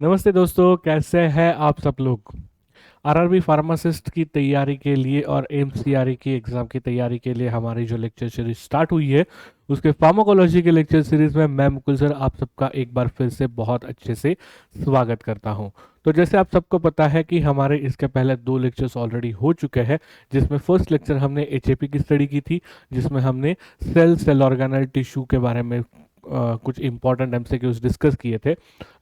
नमस्ते दोस्तों, कैसे हैं आप सब लोग। आरआरबी फार्मासिस्ट की तैयारी के लिए और एमसीआरई की एग्ज़ाम की तैयारी के लिए हमारी जो लेक्चर सीरीज स्टार्ट हुई है, उसके फार्माकोलॉजी के लेक्चर सीरीज में मैं मुकुल सर आप सबका एक बार फिर से बहुत अच्छे से स्वागत करता हूं। तो जैसे आप सबको पता है कि हमारे इसके पहले 2 लेक्चर्स ऑलरेडी हो चुके हैं, जिसमें फर्स्ट लेक्चर हमने एचएपी की स्टडी की थी, जिसमें हमने सेल ऑर्गेनल टिश्यू के बारे में कुछ इंपॉर्टेंट एमसीक्यूज डिस्कस किए थे।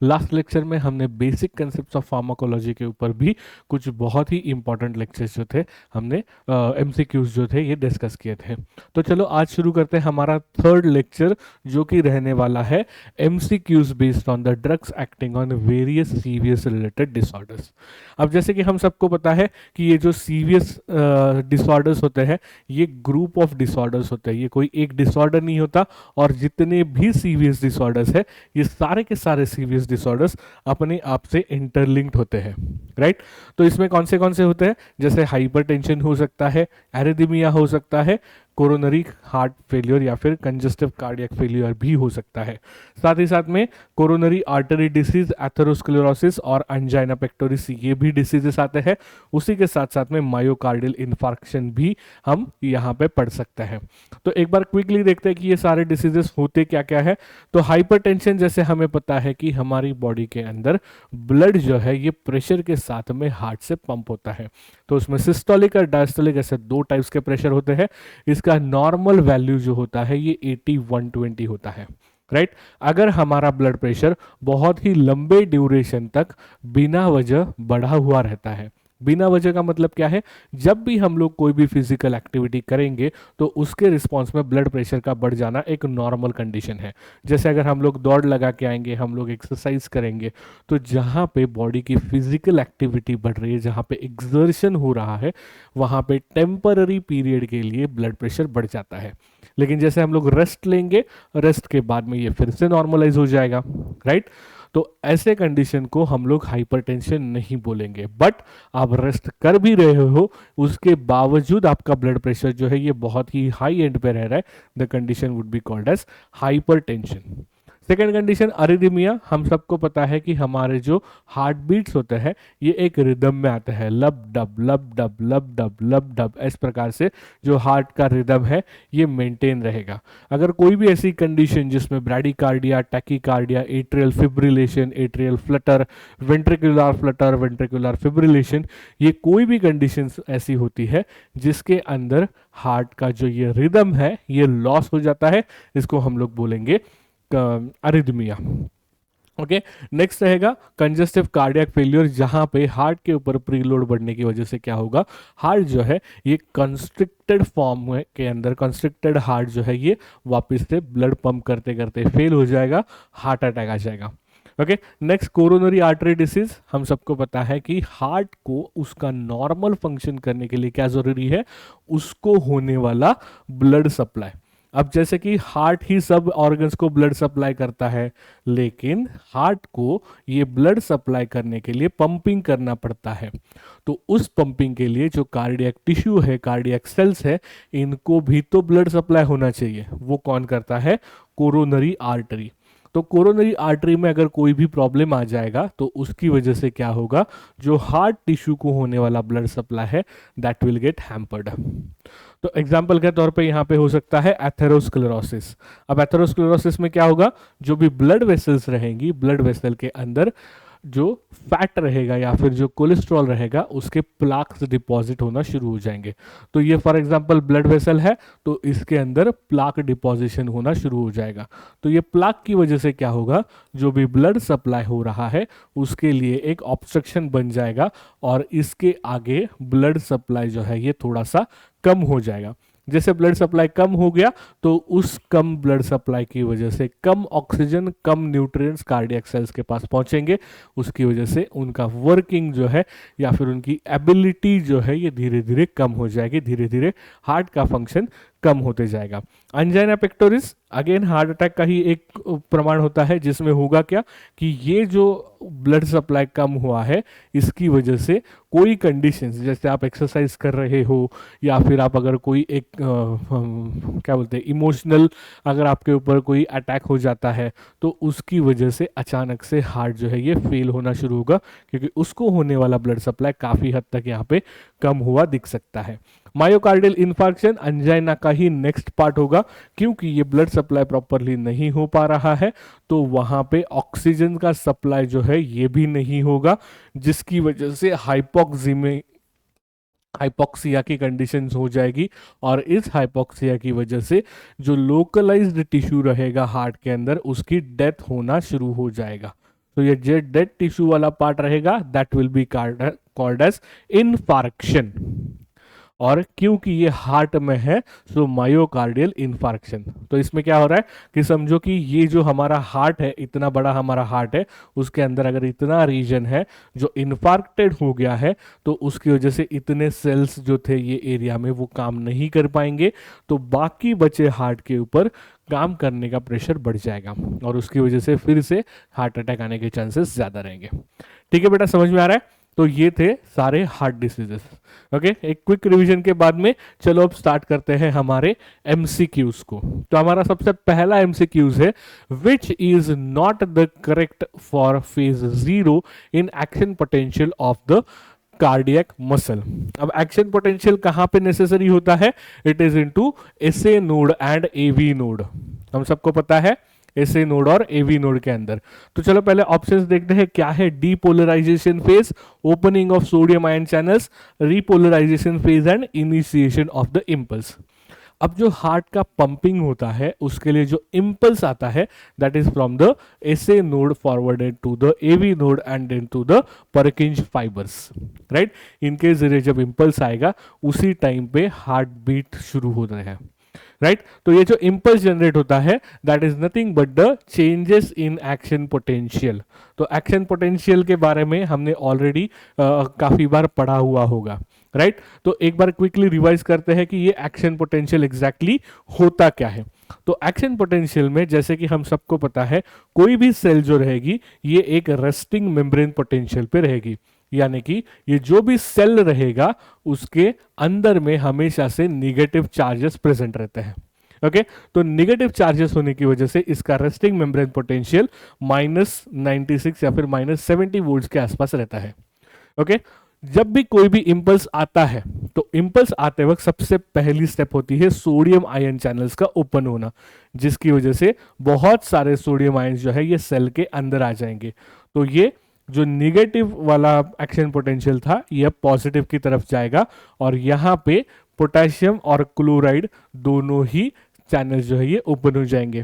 लास्ट लेक्चर में हमने बेसिक कंसेप्ट्स ऑफ फार्माकोलॉजी के ऊपर भी कुछ बहुत ही इंपॉर्टेंट लेक्चर्स जो थे हमने एमसीक्यूज जो थे ये डिस्कस किए थे। तो चलो आज शुरू करते हैं हमारा थर्ड लेक्चर, जो कि रहने वाला है MCQs based on the drugs acting on various CVS related disorders. अब जैसे कि हम सबको पता है कि ये जो सीवियस डिसऑर्डर्स होते हैं, ये ग्रुप ऑफ डिसऑर्डर्स होते हैं, ये कोई एक डिसऑर्डर नहीं होता। और जितने भी सीवियस डिसऑर्डर्स है, ये सारे के सारे सीवियस डिसऑर्डर्स अपने आप से इंटरलिंक्ड होते हैं, राइट। तो इसमें कौन से होते हैं, जैसे हाइपरटेंशन हो सकता है, एरिथमिया हो सकता है, कोरोनरी हार्ट फेलियर या फिर कंजस्टिव कार्डियक फेलियर भी हो सकता है। साथ ही साथ में कोरोनरी आर्टरी डिसीज, एथेरोस्क्लेरोसिस और अंजाइना पेक्टोरिस, ये भी डिसीजेस आते हैं। उसी के साथ साथ में मायोकार्डियल इन्फार्क्शन भी हम यहाँ पे पढ़ सकते हैं। तो एक बार क्विकली देखते हैं कि ये सारे डिसीजेस होते क्या क्या है। तो हाइपरटेंशन, जैसे हमें पता है कि हमारी बॉडी के अंदर ब्लड जो है ये प्रेशर के साथ में हार्ट से पंप होता है। तो उसमें सिस्टोलिक और डायस्टोलिक ऐसे 2 टाइप्स के प्रेशर होते हैं। इसका नॉर्मल वैल्यू जो होता है ये 80-120 होता है, राइट। अगर हमारा ब्लड प्रेशर बहुत ही लंबे ड्यूरेशन तक बिना वजह बढ़ा हुआ रहता है, बिना वजह का मतलब क्या है, जब भी हम लोग कोई भी फिजिकल एक्टिविटी करेंगे तो उसके रिस्पॉन्स में ब्लड प्रेशर का बढ़ जाना एक नॉर्मल कंडीशन है। जैसे अगर हम लोग दौड़ लगा के आएंगे, हम लोग एक्सरसाइज करेंगे, तो जहाँ पे बॉडी की फिजिकल एक्टिविटी बढ़ रही है, जहाँ पे एक्सर्शन हो रहा है, वहाँ पे टेम्पररी पीरियड के लिए ब्लड प्रेशर बढ़ जाता है। लेकिन जैसे हम लोग रेस्ट लेंगे, रेस्ट के बाद में ये फिर से नॉर्मलाइज हो जाएगा, राइट। तो ऐसे कंडीशन को हम लोग हाइपरटेंशन नहीं बोलेंगे। बट आप रेस्ट कर भी रहे हो, उसके बावजूद आपका ब्लड प्रेशर जो है ये बहुत ही हाई एंड पे रह रहा है, the condition would be called as hypertension. Second condition arrhythmia. हम सबको पता है कि हमारे जो हार्ट बीट्स होते हैं ये एक रिदम में आते हैं, लब डब लब डब लब डब लब डब, इस प्रकार से जो हार्ट का रिदम है ये मेंटेन रहेगा। अगर कोई भी ऐसी कंडीशन जिसमें bradycardia, tachycardia, atrial fibrillation, atrial Flutter, ventricular fibrillation, ये कोई भी कंडीशन ऐसी होती है जिसके अंदर हार्ट का जो ये रिदम है ये लॉस हो जाता है, इसको हम लोग बोलेंगे अरिदमिया। ओके, नेक्स्ट रहेगा कंजस्टिव कार्डियक फेलियर, जहां पे हार्ट के ऊपर प्रीलोड बढ़ने की वजह से क्या होगा, हार्ट जो है ये कंस्ट्रिक्टेड फॉर्म के अंदर, कंस्ट्रिक्टेड हार्ट जो है ये वापस से ब्लड पंप करते करते फेल हो जाएगा, हार्ट अटैक आ जाएगा। Okay, next coronary artery disease. हम सबको पता है कि हार्ट को उसका नॉर्मल फंक्शन करने के लिए क्या जरूरी है, उसको होने वाला ब्लड सप्लाई। अब जैसे कि हार्ट ही सब ऑर्गन्स को ब्लड सप्लाई करता है, लेकिन हार्ट को ये ब्लड सप्लाई करने के लिए पंपिंग करना पड़ता है। तो उस पंपिंग के लिए जो कार्डियक टिश्यू है, कार्डियक सेल्स है, इनको भी तो ब्लड सप्लाई होना चाहिए। वो कौन करता है, कोरोनरी आर्टरी। तो कोरोनरी आर्टरी में अगर कोई भी प्रॉब्लम आ जाएगा तो उसकी वजह से क्या होगा, जो हार्ट टिश्यू को होने वाला ब्लड सप्लाई है दैट विल गेट हैम्पर्ड। तो एग्जाम्पल के तौर पे यहाँ पे हो सकता है एथेरोस्क्लेरोसिस। अब एथेरोस्क्लेरोसिस में क्या होगा, जो भी ब्लड वेसल्स रहेंगी, ब्लड वेसल के अंदर जो फैट रहेगा या फिर जो कोलेस्ट्रॉल रहेगा, उसके प्लाक्स डिपॉजिट होना शुरू हो जाएंगे। तो ये फॉर एग्जांपल ब्लड वेसल है, तो इसके अंदर प्लाक डिपॉजिशन होना शुरू हो जाएगा। तो ये प्लाक की वजह से क्या होगा, जो भी ब्लड सप्लाई हो रहा है उसके लिए एक ऑब्स्ट्रक्शन बन जाएगा, और इसके आगे ब्लड सप्लाई जो है ये थोड़ा सा कम हो जाएगा। जैसे ब्लड सप्लाई कम हो गया तो उस कम ब्लड सप्लाई की वजह से कम ऑक्सीजन, कम न्यूट्रिएंट्स कार्डियक सेल्स के पास पहुंचेंगे, उसकी वजह से उनका वर्किंग जो है या फिर उनकी एबिलिटी जो है ये धीरे धीरे कम हो जाएगी, धीरे धीरे हार्ट का फंक्शन कम होते जाएगा। Angina pectoris again heart attack का ही एक प्रमाण होता है, जिसमें होगा क्या कि ये जो ब्लड सप्लाई कम हुआ है इसकी वजह से कोई कंडीशंस, जैसे आप एक्सरसाइज कर रहे हो या फिर आप अगर कोई एक क्या बोलते हैं इमोशनल, अगर आपके ऊपर कोई अटैक हो जाता है तो उसकी वजह से अचानक से हार्ट जो है ये फेल होना शुरू होगा, क्योंकि उसको होने वाला ब्लड सप्लाई काफ़ी हद तक यहाँ पे कम हुआ दिख सकता है। मायोकार्डियल इन्फार्क्शन अंजाइना का ही नेक्स्ट पार्ट होगा, क्योंकि ये ब्लड सप्लाई प्रॉपरली नहीं हो पा रहा है तो वहां पे ऑक्सीजन का सप्लाई जो है ये भी नहीं होगा, जिसकी वजह से हाइपोक्सिया की कंडीशंस हो जाएगी। और इस हाइपोक्सिया की वजह से जो लोकलाइज्ड टिश्यू रहेगा हार्ट के अंदर उसकी डेथ होना शुरू हो जाएगा। तो ये जो डेड टिश्यू वाला पार्ट रहेगा that will be called as infarction. और क्योंकि ये हार्ट में है सो मायोकार्डियल इन्फार्क्शन। तो इसमें क्या हो रहा है कि समझो कि ये जो हमारा हार्ट है, इतना बड़ा हमारा हार्ट है, उसके अंदर अगर इतना रीजन है जो इन्फार्क्टेड हो गया है तो उसकी वजह से इतने सेल्स जो थे ये एरिया में वो काम नहीं कर पाएंगे, तो बाकी बचे हार्ट के ऊपर काम करने का प्रेशर बढ़ जाएगा और उसकी वजह से फिर से हार्ट अटैक आने के चांसेस ज्यादा रहेंगे। ठीक है बेटा, समझ में आ रहा है? तो ये थे सारे हार्ट डिसीजेस। ओके, एक क्विक रिवीजन के बाद में चलो अब स्टार्ट करते हैं हमारे एमसीक्यूज को। तो हमारा सबसे पहला एमसीक्यूज है which is not the correct for phase 0 in action potential of the cardiac muscle. अब एक्शन पोटेंशियल कहां पे नेसेसरी होता है? It is into SA node and AV node. हम सबको पता है एसए नोड और एवी नोड के अंदर। तो चलो पहले ऑप्शंस देखते हैं क्या है। Depolarization phase, opening of sodium ion channels, repolarization phase and initiation of the impulse. अब जो हार्ट का पंपिंग होता है उसके लिए जो इम्पल्स आता है that is from the SA node forwarded to the AV node and then to the Purkinje fibres, right. इनके जरिए जब इम्पल्स आएगा उसी टाइम पे हार्ट बीट शुरू हो रहे हैं, राइट। तो ये जो इम्पल्स जनरेट होता है that is nothing but the changes in action potential. तो एक्शन पोटेंशियल के बारे में हमने ऑलरेडी काफी बार पढ़ा हुआ होगा, राइट। तो एक बार क्विकली रिवाइज करते हैं कि ये एक्शन पोटेंशियल एग्जैक्टली होता क्या है। तो एक्शन पोटेंशियल में जैसे कि हम सबको पता है कोई भी सेल जो रहेगी ये एक रेस्टिंग मेम्ब्रेन पोटेंशियल पे रहेगी, यानी कि ये जो भी सेल रहेगा उसके अंदर में हमेशा से निगेटिव चार्जेस प्रेजेंट रहते हैं। ओके, तो निगेटिव चार्जेस होने की वजह से इसका रेस्टिंग मेम्ब्रेन पोटेंशियल -96 या फिर -70 वोल्ट्स के आसपास रहता है। ओके, जब भी कोई भी इंपल्स आता है तो इंपल्स आते वक्त सबसे पहली स्टेप होती है सोडियम आयन चैनल्स का ओपन होना, जिसकी वजह से बहुत सारे सोडियम आयन जो है ये सेल के अंदर आ जाएंगे। तो ये जो निगेटिव वाला एक्शन पोटेंशियल था यह पॉजिटिव की तरफ जाएगा और यहाँ पे पोटेशियम और क्लोराइड दोनों ही चैनल्स जो है ये ओपन हो जाएंगे।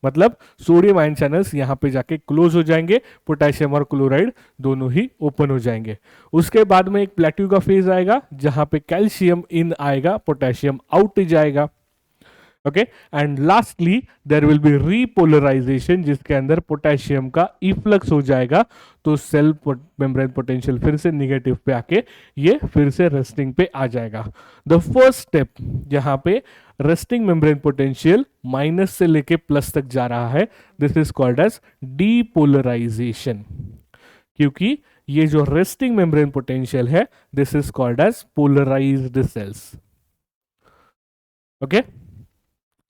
मतलब सोडियम आयन चैनल्स यहाँ पे जाके क्लोज हो जाएंगे, पोटेशियम और क्लोराइड दोनों ही ओपन हो जाएंगे। उसके बाद में एक प्लेट्यू का फेज आएगा जहां पे कैल्शियम इन आएगा, पोटेशियम आउट जाएगा। Okay, and lastly there will be repolarization जिसके अंदर पोटेशियम का इफ्लक्स हो जाएगा, तो सेल मेम्ब्रेन पोटेंशियल फिर से निगेटिव पे आके ये फिर से रेस्टिंग पे आ जाएगा। द फर्स्ट स्टेप जहां पे रेस्टिंग मेम्ब्रेन पोटेंशियल माइनस से लेके प्लस तक जा रहा है this is called as depolarization, क्योंकि ये जो रेस्टिंग मेम्ब्रेन पोटेंशियल है this is called as polarized cells. Okay,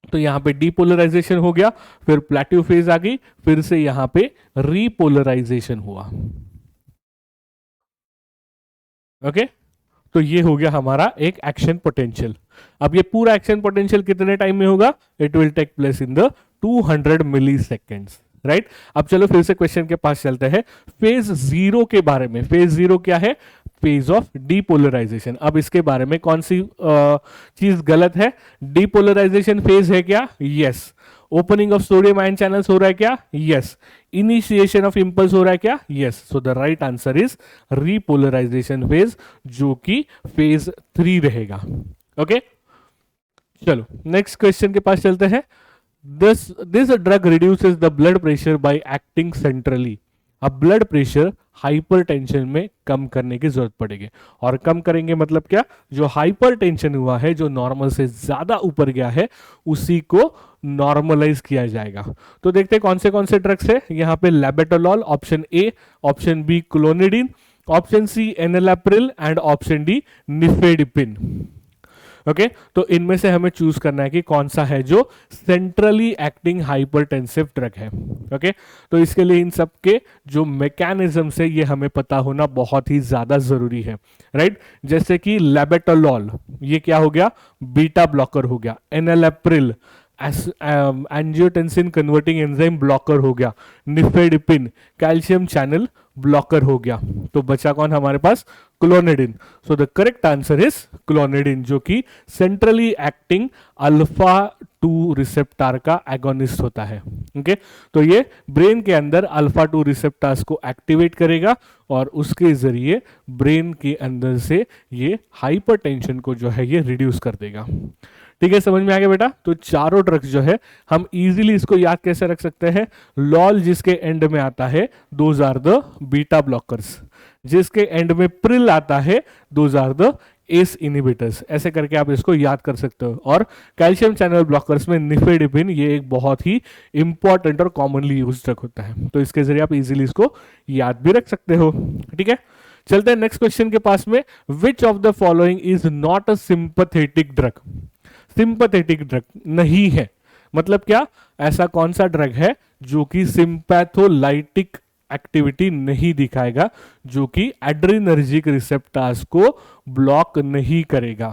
तो यहां पे डीपोलराइजेशन हो गया, फिर प्लेट्यू फेज आ गई, फिर से यहां पे रीपोलराइजेशन हुआ। ओके, तो ये हो गया हमारा एक एक्शन पोटेंशियल। अब ये पूरा एक्शन पोटेंशियल कितने टाइम में होगा? It will take place in the 200 milliseconds, right. अब चलो फिर से क्वेश्चन के पास चलते हैं, फेज 0 के बारे में। फेज 0 क्या है? Phase of depolarization. अब इसके बारे में कौन सी चीज गलत है? डीपोलराइजेशन फेज है क्या? Yes. Opening of sodium ion channels हो रहा है क्या? यस। इनिशिएशन ऑफ इंपल्स हो रहा है क्या? Yes. So the right answer is repolarisation phase, जो कि फेज 3 रहेगा। ओके, चलो नेक्स्ट क्वेश्चन के पास चलते हैं। This drug reduces the blood pressure by acting centrally. अब ब्लड प्रेशर हाइपरटेंशन में कम करने की जरूरत पड़ेगी। और कम करेंगे मतलब क्या, जो हाइपरटेंशन हुआ है, जो नॉर्मल से ज्यादा ऊपर गया है, उसी को नॉर्मलाइज किया जाएगा। तो देखते हैं कौन से ड्रग्स है यहाँ पे। Labetalol option A, option B clonidine, option C enalapril and option D nifedipine. Okay तो इनमें से हमें चूज करना है कि कौन सा है जो सेंट्रली एक्टिंग हाइपरटेंसिव ड्रग है। ओके तो इसके लिए इन सब के जो मैकेनिज्म है ये हमें पता होना बहुत ही ज्यादा जरूरी है, राइट। जैसे कि लेबेटोलॉल, ये क्या हो गया, बीटा ब्लॉकर हो गया। एनालेप्रिल एंजियोटेंसिन कन्वर्टिंग एंजाइम ब्लॉकर हो गया। निफेडिपिन कैल्शियम चैनल ब्लॉकर हो गया। तो बचा कौन हमारे पास, clonidine. So the correct answer is clonidine, जो कि सेंट्रली एक्टिंग अल्फा 2 रिसेप्टर का एगोनिस्ट होता है। ओके तो ये ब्रेन के अंदर अल्फा 2 रिसेप्टर्स को एक्टिवेट करेगा और उसके जरिए ब्रेन के अंदर से ये हाइपरटेंशन को जो है ये रिड्यूस कर देगा। ठीक है, समझ में आ गया बेटा। तो चारों ड्रग्स जो है हम इजीली इसको याद कैसे रख सकते हैं। लॉल जिसके एंड में आता है, those are the beta blockers. जिसके एंड में प्रिल आता है, those are the ACE inhibitors. ऐसे करके आप इसको याद कर सकते हो। और कैल्शियम चैनल ब्लॉकर्स में निफेडिपिन, ये एक बहुत ही इंपॉर्टेंट और कॉमनली यूज ड्रग होता है। तो इसके जरिए आप इजीली इसको याद भी रख सकते हो। ठीक है, चलते हैं नेक्स्ट क्वेश्चन के पास में। Which of the following is not a sympathetic drug. Sympathetic drug नहीं है मतलब क्या, ऐसा कौन सा ड्रग है जो कि सिंपैथोलाइटिक एक्टिविटी नहीं दिखाएगा, जो कि एड्रेनर्जिक रिसेप्टर्स को ब्लॉक नहीं करेगा।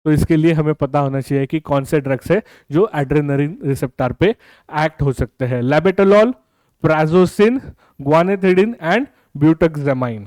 तो इसके लिए हमें पता होना चाहिए कि कौन से ड्रग्स है जो एड्रेनलिन रिसेप्टर पे एक्ट हो सकते हैं। लेबेटोलॉल, प्राजोसिन, ग्वानेथिडिन एंड ब्यूटक्सामाइन।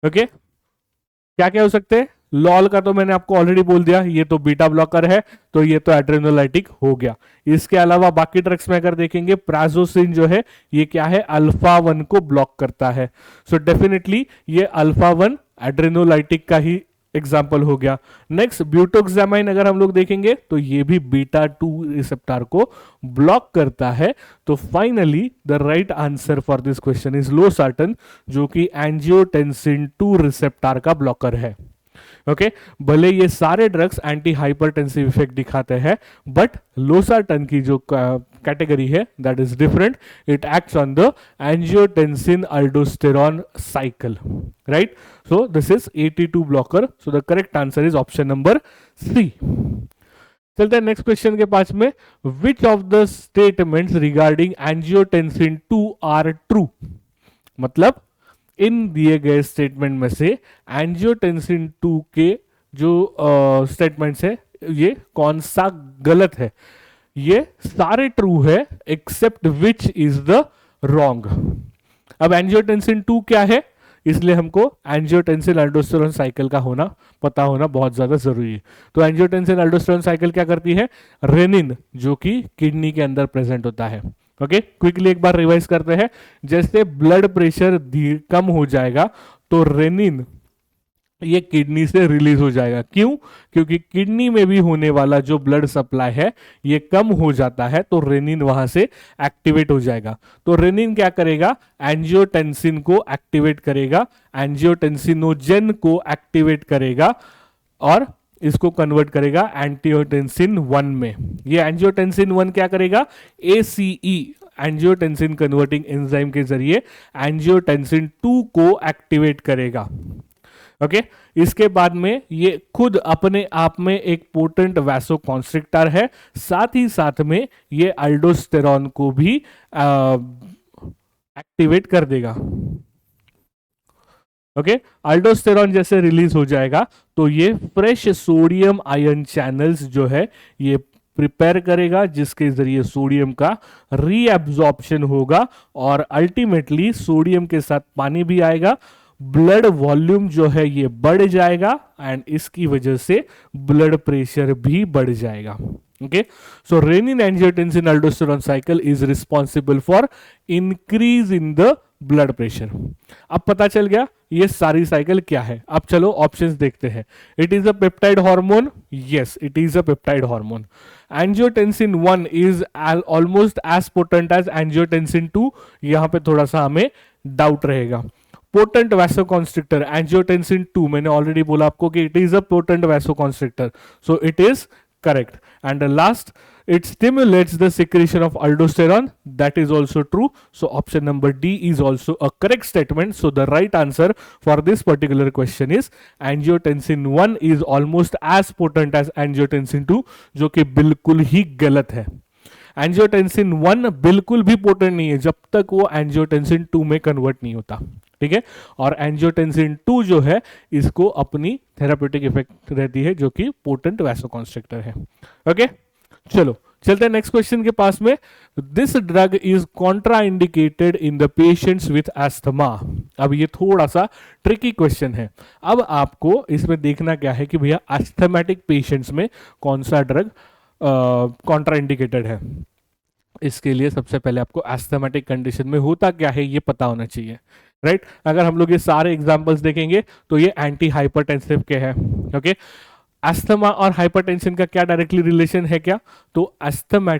ओके क्या क्या हो सकते हैं। लॉल का तो मैंने आपको ऑलरेडी बोल दिया, ये तो बीटा ब्लॉकर है, तो ये तो एड्रेनोलाइटिक हो गया। इसके अलावा बाकी ड्रग्स में अगर देखेंगे, प्राजोसिन जो है ये क्या है, अल्फा 1 को ब्लॉक करता है। सो डेफिनेटली ये अल्फा 1 एड्रेनोलाइटिक का ही एग्जाम्पल हो गया। नेक्स्ट ब्यूटोक्सामाइन अगर हम लोग देखेंगे तो ये भी बीटा 2 रिसेप्टर को ब्लॉक करता है। तो finally the right answer for this question is losartan, जो कि एंजियोटेंसिन 2 रिसेप्टर का ब्लॉकर है। ओके भले ये सारे ड्रग्स एंटी हाइपरटेंसिव इफेक्ट दिखाते हैं, बट लोसार्टन की जो कैटेगरी है that is different. It acts on the angiotensin aldosterone cycle, right. So this is 82 blocker. So the correct answer is option number C. चलते हैं नेक्स्ट क्वेश्चन के पास में। Which of the statements regarding angiotensin 2 are true. मतलब इन दिए गए statement में से एंजियोटेंसिन 2 के जो स्टेटमेंट्स है ये कौन सा गलत है। ये सारे ट्रू है except which is the wrong. अब एंजियोटेंसिन 2 क्या है, इसलिए हमको एंजियोटेंसिन अल्डोस्टेरोन साइकिल का पता होना बहुत ज्यादा जरूरी है। तो एंजियोटेंसिन अल्डोस्टेरोन साइकिल क्या करती है, रेनिन जो कि किडनी के अंदर प्रेजेंट होता है। ओके क्विकली एक बार रिवाइज करते हैं। जैसे ब्लड प्रेशर कम हो जाएगा तो रेनिन ये किडनी से रिलीज हो जाएगा। क्यों, क्योंकि किडनी में भी होने वाला जो ब्लड सप्लाई है ये कम हो जाता है, तो रेनिन वहां से एक्टिवेट हो जाएगा। तो रेनिन क्या करेगा, एंजियोटेंसिन को एक्टिवेट करेगा, एंजियोटेंसिनोजेन को एक्टिवेट करेगा और इसको कन्वर्ट करेगा एंजियोटेंसिन 1 में। ये एंजियोटेंसिन 1 क्या करेगा, ACE एंजियोटेंसिन कन्वर्टिंग एंजाइम के जरिए एंजियोटेंसिन 2 को एक्टिवेट करेगा। ओके इसके बाद में ये खुद अपने आप में एक पोटेंट वैसोकॉन्स्ट्रिक्टर है, साथ ही साथ में ये अल्डोस्टेरॉन को भी एक्टिवेट कर देगा। ओके अल्डोस्टेरॉन जैसे रिलीज हो जाएगा तो ये फ्रेश सोडियम आयन चैनल्स जो है ये प्रिपेयर करेगा, जिसके जरिए सोडियम का रीएब्जॉर्प्शन होगा और अल्टीमेटली सोडियम के साथ पानी भी आएगा, ब्लड वॉल्यूम जो है ये बढ़ जाएगा एंड इसकी वजह से ब्लड प्रेशर भी बढ़ जाएगा। Okay so renin angiotensin aldosterone cycle is responsible for increase in the blood pressure. अब पता चल गया ये सारी साइकिल क्या है। अब चलो ऑप्शंस देखते हैं। It is a peptide hormone, yes it is a peptide hormone. Angiotensin 1 is almost as potent as angiotensin 2, यहां पे थोड़ा सा हमें डाउट रहेगा। पोटेंट वैसोकॉन्स्ट्रिक्टर एंजियोटेंसिन 2, मैंने ऑलरेडी बोला आपको कि it is a potent vasoconstrictor, so it is correct. And the last, it stimulates the secretion of aldosterone, that is also true, so option number D is also a correct statement. So the right answer for this particular question is angiotensin 1 is almost as potent as angiotensin 2, जो कि बिल्कुल ही गलत है। Angiotensin 1 बिल्कुल भी potent नहीं है जब तक वो एंजियोटेंसिन 2 में कन्वर्ट नहीं होता, ठीक है। और एंजियोटेंसिन 2 जो है इसको अपनी थेराप्यूटिक इफेक्ट रहती है जो कि पोटेंट वैसोकॉन्स्ट्रिक्टर है। ओके, चलो चलते हैं नेक्स्ट क्वेश्चन के पास में। This drug is Contra indicated in the patients with asthma. अब ये थोड़ा सा ट्रिकी क्वेश्चन है। अब आपको इसमें देखना क्या है कि भैया एस्थमेटिक पेशेंट्स में कौन सा ड्रग कॉन्ट्रा इंडिकेटेड है। इसके लिए सबसे पहले आपको एस्थमेटिक कंडीशन में होता क्या है ये पता होना चाहिए, राइट। अगर हम लोग ये सारे एग्जांपल्स देखेंगे तो ये एंटी हाइपरटेंसिव के हैं, ओके। अस्थमा और हाइपरटेंशन का क्या डायरेक्टली रिलेशन है क्या, तो अस्थमा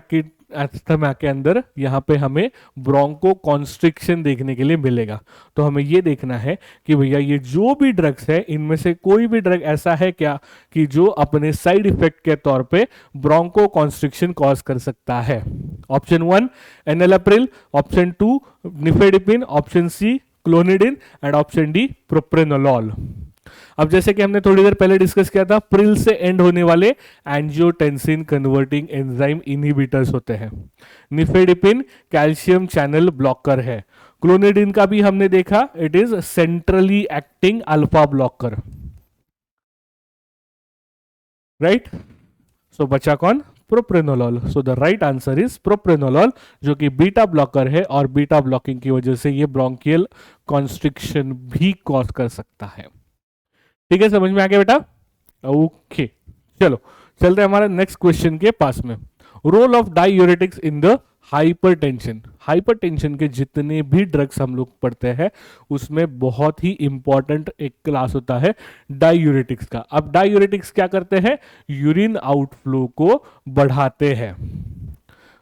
के अंदर यहाँ पे हमें ब्रोंको कॉन्स्ट्रिक्शन देखने के लिए मिलेगा। तो हमें ये देखना है कि भैया ये जो भी ड्रग्स है इनमें से कोई भी ड्रग ऐसा है क्या कि जो अपने साइड इफेक्ट के तौर पे ब्रोंको कॉन्स्ट्रिक्शन कॉज कर सकता है। Option 1 enalapril, option 2 nifedipine, option C clonidine and option D propranolol. अब जैसे कि हमने थोड़ी देर पहले डिस्कस किया था, प्रिल से एंड होने वाले एंजियोटेंसिन कन्वर्टिंग एंजाइम इनहिबिटर्स होते हैं। निफेडिपिन कैल्शियम चैनल ब्लॉकर है। क्लोनिडिन का भी हमने देखा, it is centrally acting alpha blocker, right. So बचा कौन, propranolol. So the right answer is propranolol, जो कि बीटा ब्लॉकर है और बीटा ब्लॉकिंग की वजह से ये ब्रोंकियल कॉन्स्ट्रिक्शन भी कॉज कर सकता है। ठीक है, समझ में आ गया बेटा। ओके, चलो चलते हैं हमारे नेक्स्ट क्वेश्चन के पास में। Role of diuretics in the hypertension. Hypertension के जितने भी ड्रग्स हम लोग पढ़ते हैं उसमें बहुत ही इंपॉर्टेंट एक क्लास होता है डायूरेटिक्स का। अब डायूरेटिक्स क्या करते हैं, यूरिन आउटफ्लो को बढ़ाते हैं,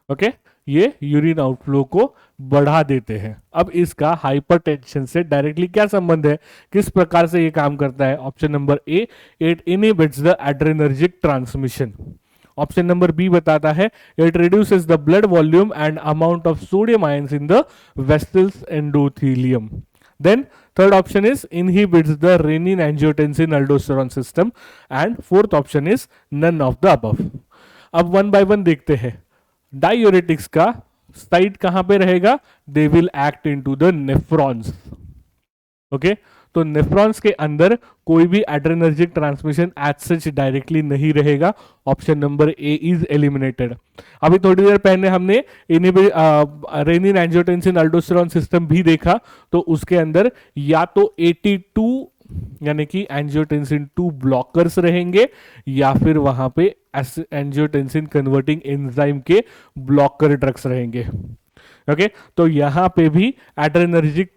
ओके। ये यूरिन आउटफ्लो को बढ़ा देते हैं। अब इसका हाइपरटेंशन से डायरेक्टली क्या संबंध है, किस प्रकार से ये काम करता है। Option number A, it inhibits the adrenergic transmission. Option number B बताता है it reduces the blood volume and amount of sodium ions in the vessels endothelium. Then third option is inhibits the renin angiotensin aldosterone system and fourth option is none of the above. अब one by one देखते हैं। Diuretics का site कहां पे रहेगा, they will act into the nephrons, okay. तो nephrons के अंदर कोई भी adrenergic transmission as such directly नहीं रहेगा। Option number A is eliminated. अभी थोड़ी देर पहले हमने रेनिन एंजियोटेंसिन अल्डोस्टेरोन सिस्टम भी देखा, तो उसके अंदर या तो 82 यानी कि एंजियोटेंसिन 2 ब्लॉकर्स रहेंगे या फिर वहां पे एंजियोटेंसिन कन्वर्टिंग एंजाइम के ब्लॉकर ड्रग्स रहेंगे, ओके। तो यहां पे भी एड्रेनर्जिक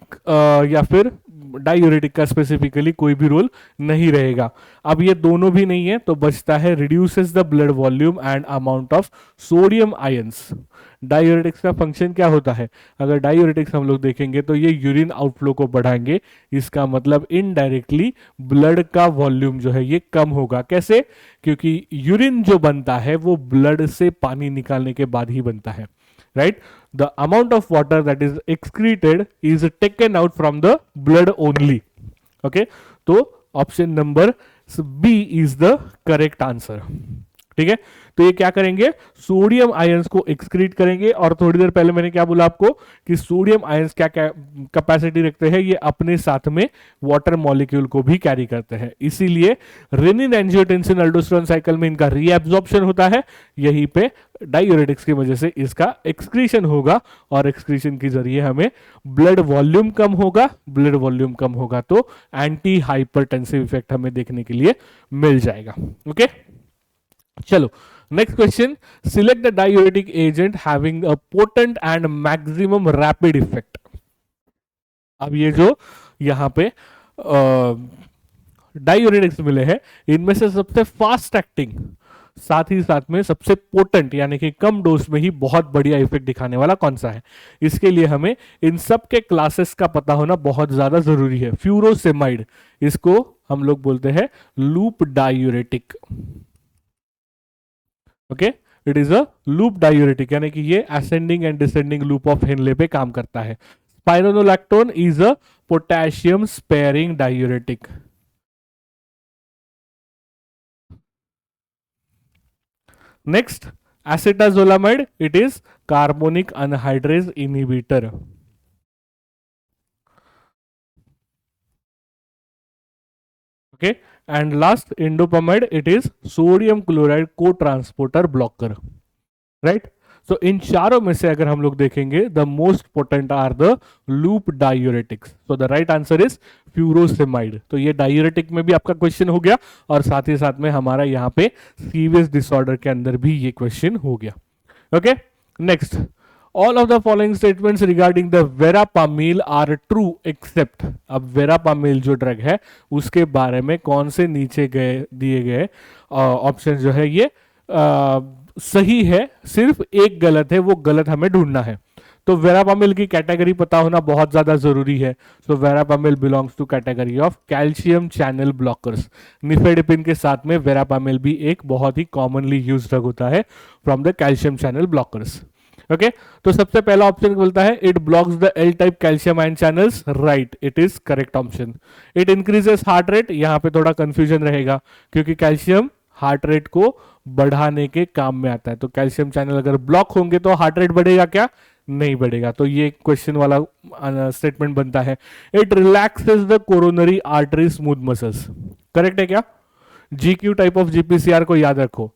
या फिर डायूरेटिक का स्पेसिफिकली कोई भी रोल नहीं रहेगा। अब ये दोनों भी नहीं है तो बचता है reduces the blood volume and amount of sodium ions. Diuretics का फंक्शन क्या होता है, अगर डायूरेटिक्स हम लोग देखेंगे तो ये यूरिन आउटफ्लो को बढ़ाएंगे, इसका मतलब इनडायरेक्टली ब्लड का वॉल्यूम जो है ये कम होगा। कैसे, क्योंकि यूरिन जो बनता है वो ब्लड से पानी निकालने के बाद ही बनता है, right? The amount of water that is excreted is taken out from the blood only, okay? तो option number B is the correct answer, ठीक है। तो ये क्या करेंगे, सोडियम आयंस को एक्सक्रीट करेंगे। और थोड़ी देर पहले मैंने क्या बोला आपको कि सोडियम आयंस क्या क्या कैपेसिटी रखते हैं, ये अपने साथ में वाटर मॉलिक्यूल को भी कैरी करते हैं। इसीलिए रेनिन एंजियोटेंसिन अल्डोस्टेरोन साइकिल में इनका रीएब्जॉर्प्शन होता है, यहीं पे डायूरेटिक्स की वजह से इसका एक्सक्रीशन होगा और एक्सक्रीशन के जरिए हमें ब्लड वॉल्यूम कम होगा। ब्लड वॉल्यूम कम होगा तो एंटी हाइपरटेंसिव इफेक्ट हमें देखने के लिए मिल जाएगा, ओके। चलो next question, select the diuretic agent having a potent and maximum rapid effect. अब ये जो यहाँ पे डायूरेटिक्स मिले हैं, इनमें से सबसे फास्ट एक्टिंग, साथ ही साथ में सबसे पोटेंट यानी कि कम डोज में ही बहुत बढ़िया इफेक्ट दिखाने वाला कौन सा है? इसके लिए हमें इन सब के क्लासेस का पता होना बहुत ज्यादा जरूरी है। फ्यूरोसेमाइड, इसको हम लोग बोलते हैं loop diuretic. Okay, it is a loop diuretic, यानी कि ये ascending and descending loop of Henle पे काम करता है। Spironolactone is a potassium sparing diuretic. Next, acetazolamide, it is carbonic anhydrase inhibitor. Okay, and last, indopamide, it is sodium chloride co-transporter blocker. Right? So इन चारों में से अगर हम लोग देखेंगे, the most potent are the loop diuretics. So the right answer is furosemide. तो ये diuretic में भी आपका क्वेश्चन हो गया, और साथ ही साथ में हमारा यहाँ पे सीवियस डिसऑर्डर के अंदर भी ये क्वेश्चन हो गया। Okay, next, all of the following statements regarding the verapamil are true except. अब वेरापामिल जो ड्रग है उसके बारे में कौन से नीचे गए दिए गए ऑप्शन जो है ये सही है, सिर्फ एक गलत है, वो गलत हमें ढूंढना है। तो वेरापामिल की कैटेगरी पता होना बहुत ज्यादा जरूरी है। So verapamil belongs to category of calcium channel blockers. Nifedipine के साथ में वेरापामिल भी एक बहुत ही कॉमनली यूज ड्रग होता है from the calcium channel blockers. Okay, तो सबसे पहला ऑप्शन बोलता है it blocks the L type calcium ion channels. Right, it is correct option. It increases heart rate, यहां पे थोड़ा कंफ्यूजन रहेगा क्योंकि कैल्शियम हार्ट रेट को बढ़ाने के काम में आता है। तो कैल्शियम चैनल अगर ब्लॉक होंगे तो हार्ट रेट बढ़ेगा क्या? नहीं बढ़ेगा। तो ये क्वेश्चन वाला स्टेटमेंट बनता है। It relaxes the coronary artery smooth muscles. Correct है क्या? जीक्यू टाइप ऑफ जीपीसीआर को याद रखो।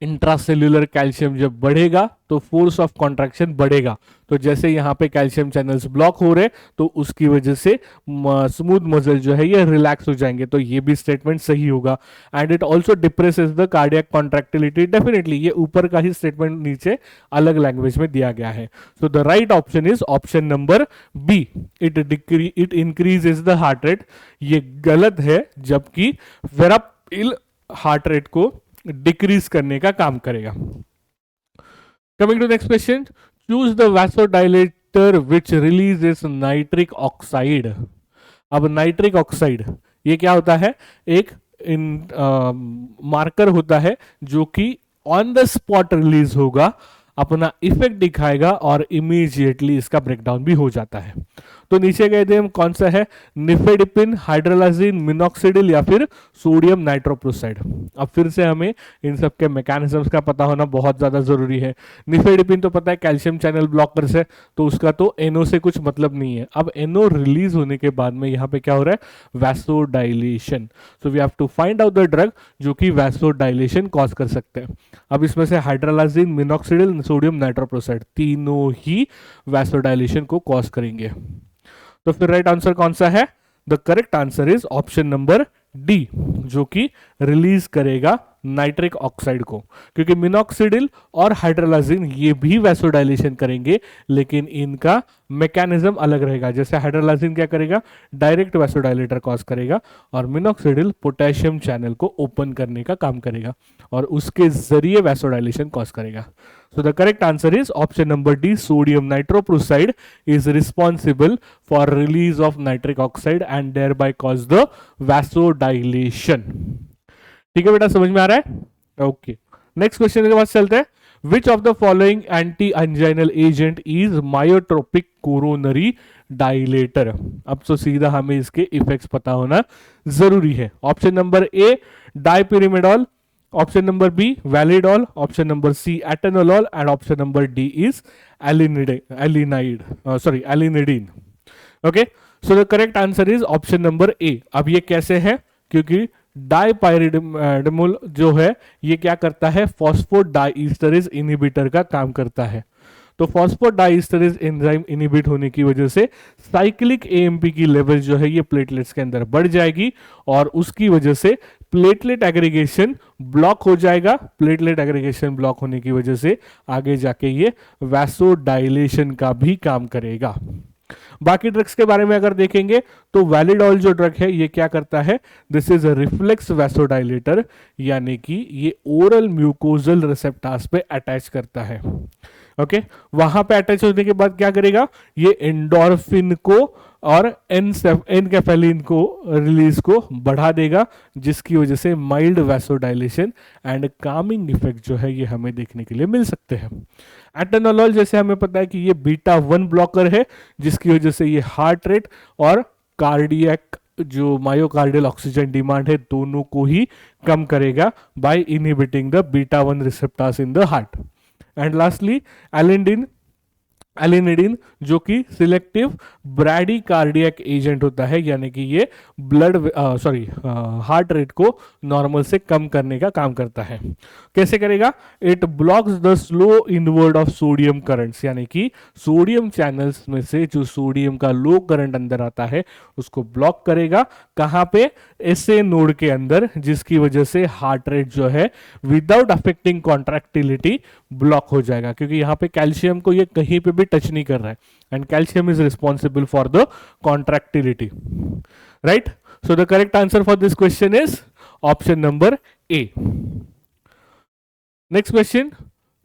इंट्रासेल्यूलर कैल्शियम जब बढ़ेगा तो फोर्स ऑफ कॉन्ट्रैक्शन बढ़ेगा। तो जैसे यहाँ पे कैल्शियम चैनल्स ब्लॉक हो रहे तो उसकी वजह से स्मूथ मसल जो है ये रिलैक्स हो जाएंगे। तो ये भी स्टेटमेंट सही होगा। And it also depresses the cardiac contractility. Definitely ये ऊपर का ही स्टेटमेंट नीचे अलग लैंग्वेज में दिया गया है। So the right option is option number B, it increases the heart rate. ये गलत है, जबकि वेरापिल हार्ट रेट को डिक्रीज करने का काम करेगा। Coming to next question, choose the vasodilator which releases nitric oxide. अब नाइट्रिक ऑक्साइड ये क्या होता है? एक मार्कर होता है जो कि ऑन द स्पॉट रिलीज होगा, अपना इफेक्ट दिखाएगा और इमीडिएटली इसका ब्रेकडाउन भी हो जाता है। तो नीचे गए थे हम, कौन सा है? निफेडिपिन, हाइड्रोलाजिन, मिनॉक्सिडिल या फिर सोडियम नाइट्रोप्रोसाइड। अब फिर से हमें इन सब के मैकेनिज्म्स का पता होना बहुत ज्यादा जरूरी है। निफेडिपिन तो पता है कैल्शियम चैनल ब्लॉकर्स है, तो उसका तो एनओ से कुछ मतलब नहीं है। अब एनओ रिलीज होने के बाद में यहाँ पे क्या हो रहा है? Vasodilation. So we have to find out the drug जो कि वैसोडाइलेशन कॉज कर सकते हैं। अब इसमें से हाइड्रोलाजिन, मिनॉक्सिडिल, सोडियम नाइट्रोप्रोसाइड तीनों ही वैसोडाइलेशन को कॉज करेंगे। तो फिर राइट आंसर कौन सा है? The correct answer is option number D, जो कि रिलीज करेगा नाइट्रिक ऑक्साइड को, क्योंकि मिनॉक्सिडिल और हाइड्रोलाजिन ये भी वैसोडाइलेशन करेंगे, लेकिन इनका मैकेनिज्म अलग रहेगा। जैसे हाइड्रोलाजिन क्या करेगा? डायरेक्ट वैसोडाइलेटर कॉज करेगा, और मिनॉक्सिडिल पोटेशियम चैनल को ओपन करने का काम करेगा और उसके जरिए वैसोडाइलेशन कॉज करेगा। So the correct answer is option number D, sodium nitroprusside is responsible for release of nitric oxide and thereby cause the vasodilation. ठीक है बेटा, समझ में आ रहा है? ओके, नेक्स्ट क्वेश्चन के पास चलते हैं। Which of the following anti-anginal agent is myotropic coronary dilator? अब तो सीधा हमें इसके इफेक्ट्स पता होना जरूरी है। Option number A dipyridamole, option number B validol, option number C atenolol and option number D is alinidine. Okay, so the correct answer is option number A. अब ये कैसे है? क्योंकि डाइपाइरिडिमोल जो है ये क्या करता है? फॉस्फोडाइस्टरेज इनहिबिटर का काम करता है। तो फॉस्फोडाइस्टरेज एंजाइम इनहिबिट होने की वजह से साइक्लिक एएमपी की लेवल जो है ये प्लेटलेट्स के अंदर बढ़ जाएगी और उसकी वजह से प्लेटलेट एग्रीगेशन ब्लॉक हो जाएगा। प्लेटलेट एग्रीगेशन ब्लॉक होने की वजह से आगे जाके ये वैसोडाइलेशन का भी काम करेगा। बाकी ड्रग्स के बारे में अगर देखेंगे तो वैलिडॉल जो ड्रग है ये क्या करता है, this is a reflex vasodilator, यानी कि ये ओरल म्यूकोजल रिसेप्टर्स पे अटैच करता है। ओके वहां पे अटैच होने के बाद क्या करेगा, ये एंडोर्फिन को और एनकेफेलिन को रिलीज को बढ़ा देगा, जिसकी वजह से mild vasodilation and Kameng effect जो है ये हमें देखने के लिए मिल सकते हैं। एटेनोलॉल जैसे हमें पता है कि ये बीटा 1 ब्लॉकर है, जिसकी वजह से ये हार्ट रेट और कार्डियक जो मायोकार्डियल ऑक्सीजन डिमांड है दोनों को ही कम करेगा by inhibiting the beta 1 receptors in the heart. And lastly alinidine जो कि सिलेक्टिव ब्रैडी कार्डियक एजेंट होता है, यानी कि ये ब्लड हार्ट रेट को नॉर्मल से कम करने का काम करता है। कैसे करेगा, it blocks the slow inward of sodium currents, यानी कि सोडियम चैनल्स में से जो सोडियम का लो करंट अंदर आता है उसको ब्लॉक करेगा। कहां पे, एसए नोड के अंदर, जिसकी वजह से हार्ट रेट जो है विदाउट अफेक्टिंग कॉन्ट्रैक्टिलिटी ब्लॉक हो जाएगा, क्योंकि यहां पे कैल्शियम को ये कहीं पे भी टच नहीं कर रहा है, and calcium is responsible for the contractility, right. So the correct answer for this question is option number A. Next question,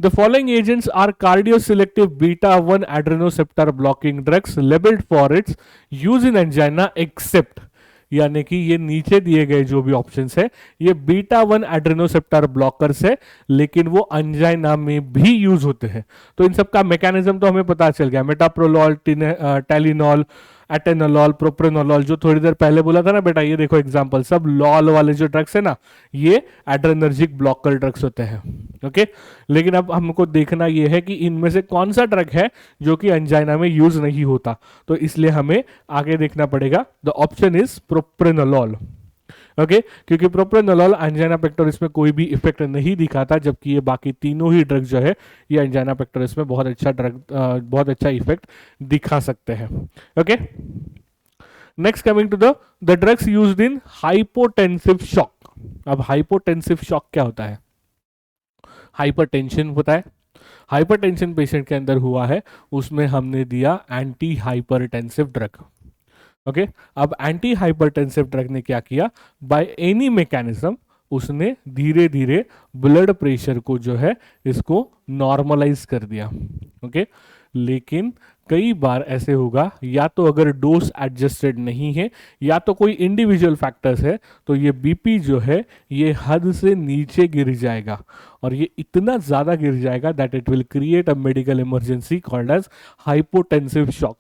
the following agents are cardioselective beta 1 adrenoceptor blocking drugs labeled for its use in angina except, यानी कि ये नीचे दिए गए जो भी options है ये बीटा 1 एड्रेनोसेप्टर ब्लॉकर्स है, लेकिन वो अंजाइना में भी यूज होते हैं। तो इन सब का मैकेनिज्म तो हमें पता चल गया, मेटाप्रोलॉल, टेलिनॉल, एटेनोलॉल, प्रोप्रेनोलॉल, जो थोड़ी देर पहले बोला था ना बेटा, ये देखो एग्जांपल, सब लॉल वाले जो ड्रग्स है ना ये एड्रेनर्जिक ब्लॉकर ड्रग्स होते हैं। ओके लेकिन अब हमको देखना ये है कि इनमें से कौन सा ड्रग है जो कि अंजाइना में यूज नहीं होता, तो इसलिए हमें आगे देखना पड़ेगा। The option is propranolol. Okay क्योंकि प्रोप्रेनोलॉल एंजाइना पेक्टोरिस में कोई भी इफेक्ट नहीं दिखाता, जबकि ये बाकी तीनों ही ड्रग जो है ये एंजाइना पेक्टोरिस में बहुत अच्छा इफेक्ट दिखा सकते हैं। Okay next coming to the drugs used in hypotensive shock. अब हाइपोटेंसिव शॉक क्या होता है, हाइपरटेंशन होता है, हाइपरटेंशन पेशेंट के अंदर हुआ है, उसमें हमने दिया एंटी हाइपरटेंसिव ड्रग। ओके अब एंटी हाइपरटेंसिव ड्रग ने क्या किया, बाय एनी मैकेनिज्म उसने धीरे धीरे ब्लड प्रेशर को जो है इसको नॉर्मलाइज कर दिया। ओके लेकिन कई बार ऐसे होगा, या तो अगर डोज एडजस्टेड नहीं है या तो कोई इंडिविजुअल फैक्टर्स है, तो ये बीपी जो है ये हद से नीचे गिर जाएगा, और ये इतना ज़्यादा गिर जाएगा that it will create a medical emergency called as hypotensive shock.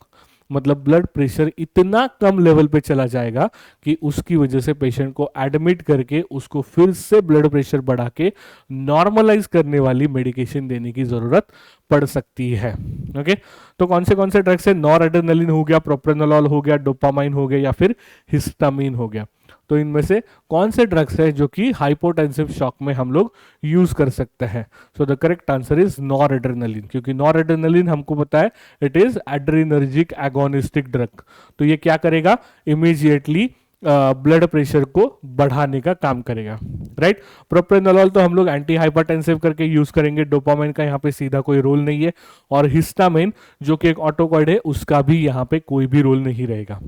मतलब ब्लड प्रेशर इतना कम लेवल पे चला जाएगा कि उसकी वजह से पेशेंट को एडमिट करके उसको फिर से ब्लड प्रेशर बढ़ा के नॉर्मलाइज करने वाली मेडिकेशन देने की जरूरत पड़ सकती है। ओके तो कौन से ड्रग्स है, नॉरएड्रेनालिन हो गया, प्रोप्रेनोलॉल हो गया, डोपामाइन हो गया, या फिर हिस्टामिन हो गया। तो इनमें से कौन से ड्रग्स है जो कि हाइपोटेंसिव शॉक में हम लोग यूज कर सकते हैं। सो the correct answer is noradrenaline, क्योंकि नॉरएड्रेनालिन हमको पता है it is adrenergic agonistic drug. तो ये क्या करेगा, इमीडिएटली ब्लड प्रेशर को बढ़ाने का काम करेगा, राइट। प्रोप्रेनोलॉल तो हम लोग एंटी हाइपरटेंसिव करके यूज करेंगे, डोपामाइन का यहाँ पे सीधा कोई रोल नहीं है, और हिस्टामिन जो कि एक ऑटोकॉइड है उसका भी यहाँ पे कोई भी रोल नहीं रहेगा।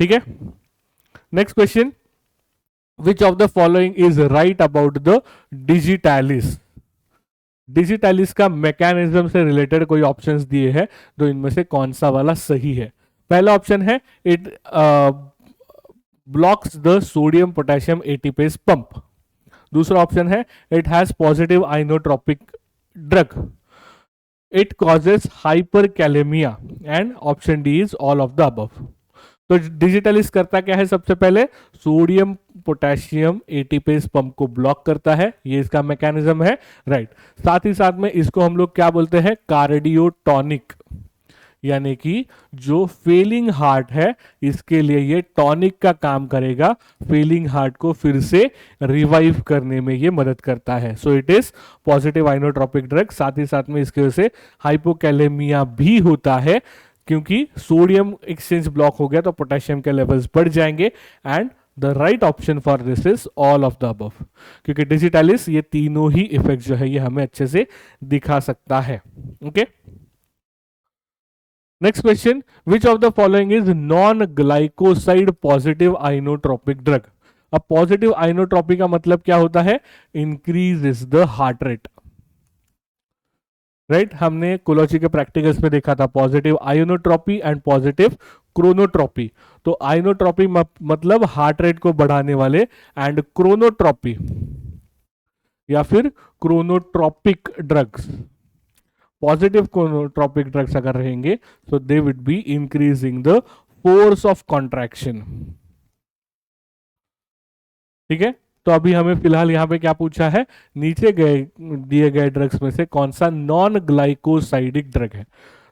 ठीक है next question, Which of the following is right about the digitalis? Digitalis का मैकेनिज्म से रिलेटेड कोई ऑप्शंस दिए हैं, तो इनमें से कौन सा वाला सही है। पहला ऑप्शन है it blocks the sodium potassium ATPase pump. दूसरा ऑप्शन है it has positive inotropic drug, it causes hyperkalaemia, and option D is all of the above. तो डिजिटलिस करता क्या है, सबसे पहले सोडियम पोटेशियम एटीपेज पंप को ब्लॉक करता है, ये इसका मैकेनिज्म है, राइट। साथ ही साथ में इसको हम लोग क्या बोलते हैं, कार्डियोटॉनिक, यानी कि जो फेलिंग हार्ट है इसके लिए ये टॉनिक का काम करेगा, फेलिंग हार्ट को फिर से रिवाइव करने में ये मदद करता है। So it is positive inotropic drug. साथ ही साथ में इसकी वजह से हाइपोकैलेमिया भी होता है, क्योंकि सोडियम एक्सचेंज ब्लॉक हो गया तो पोटेशियम के लेवल्स बढ़ जाएंगे, and the right option for this is all of the above, क्योंकि डिजिटलिस ये तीनों ही इफेक्ट जो है ये हमें अच्छे से दिखा सकता है। Okay next question, which of the following is non glycoside positive inotropic drug. अब पॉजिटिव आइनोट्रोपी का मतलब क्या होता है, increase is the heart rate, right. हमने कोलॉजी के प्रैक्टिकल्स में देखा था पॉजिटिव आयोनोट्रॉपी एंड पॉजिटिव क्रोनोट्रॉपी। तो आयोनोट्रॉपी मतलब हार्ट रेट को बढ़ाने वाले, एंड क्रोनोट्रॉपी या फिर chronotropic drugs, positive chronotropic drugs अगर रहेंगे तो they would be increasing the force of contraction. ठीक है, तो अभी हमें फिलहाल यहाँ पे क्या पूछा है, नीचे गए दिए गए ड्रग्स में से कौन सा नॉन ग्लाइकोसाइडिक ड्रग है।